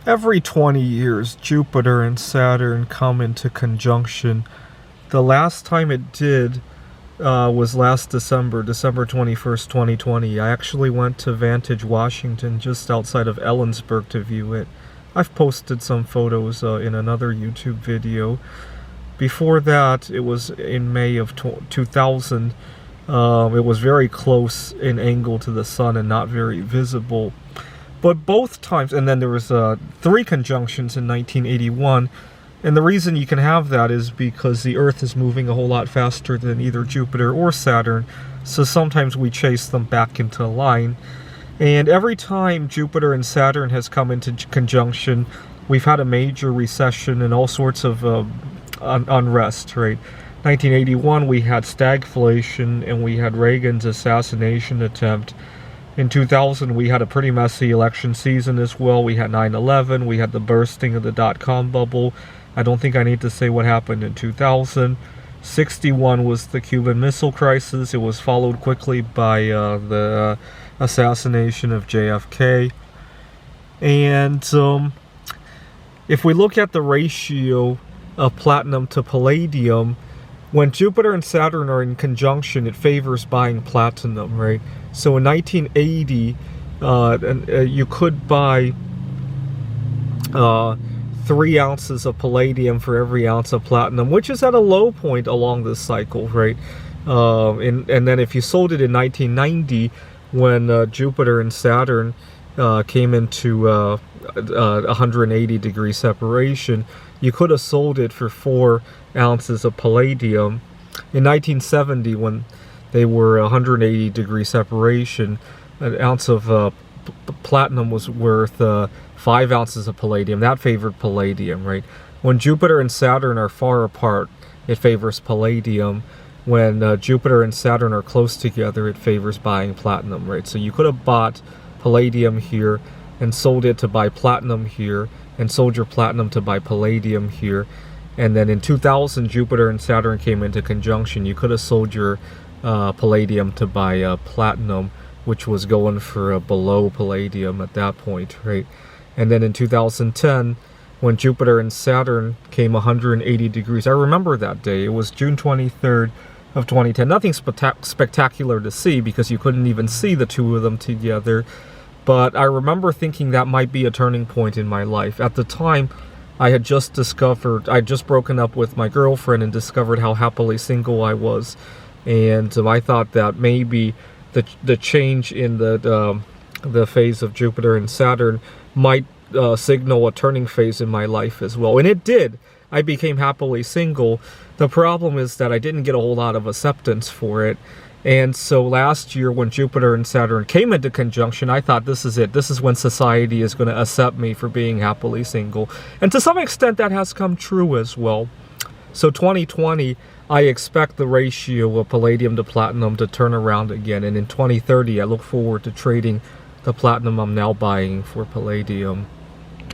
Every 20 years, Jupiter and Saturn come into conjunction. The last time it did was last December 21st, 2020. I actually went to Vantage, Washington, just outside of Ellensburg to view it. I've posted some photos in another YouTube video. Before that, it was in May of 2000. It was very close in angle to the sun and not very visible. But both times, and then there was 3 conjunctions in 1981, and the reason you can have that is because the Earth is moving a whole lot faster than either Jupiter or Saturn, so sometimes we chase them back into line. And every time Jupiter and Saturn has come into conjunction, we've had a major recession and all sorts of unrest, right? 1981, we had stagflation, and we had Reagan's assassination attempt. In 2000, we had a pretty messy election season as well. We had 9/11, we had the bursting of the dot-com bubble. I don't think I need to say what happened in 2000. 61 was the Cuban Missile Crisis. It was followed quickly by the assassination of JFK. And if we look at the ratio of platinum to palladium, when Jupiter and Saturn are in conjunction, it favors buying platinum, right? So in 1980, you could buy 3 ounces of palladium for every ounce of platinum, which is at a low point along this cycle, right? And then if you sold it in 1990, when Jupiter and Saturn came into 180 degree separation, you could have sold it for 4 ounces of palladium. In 1970, when they were 180 degree separation, an ounce of platinum was worth 5 ounces of palladium. That favored palladium, right? When Jupiter and Saturn are far apart, it favors palladium. When Jupiter and Saturn are close together, it favors buying platinum, right? So you could have bought palladium here and sold it to buy platinum here, and sold your platinum to buy palladium here. And then in 2000, Jupiter and Saturn came into conjunction. You could have sold your palladium to buy platinum, which was going for below palladium at that point, right? And then in 2010, when Jupiter and Saturn came 180 degrees, I remember that day. It was June 23rd of 2010. Nothing spectacular to see because you couldn't even see the two of them together. But I remember thinking that might be a turning point in my life. At the time, I'd just broken up with my girlfriend and discovered how happily single I was. And I thought that maybe the change in the phase of Jupiter and Saturn might signal a turning phase in my life as well. And it did. I became happily single. The problem is that I didn't get a whole lot of acceptance for it. And so last year when Jupiter and Saturn came into conjunction, I thought this is it. This is when society is going to accept me for being happily single. And to some extent that has come true as well. So 2020, I expect the ratio of palladium to platinum to turn around again. And in 2030, I look forward to trading the platinum I'm now buying for palladium.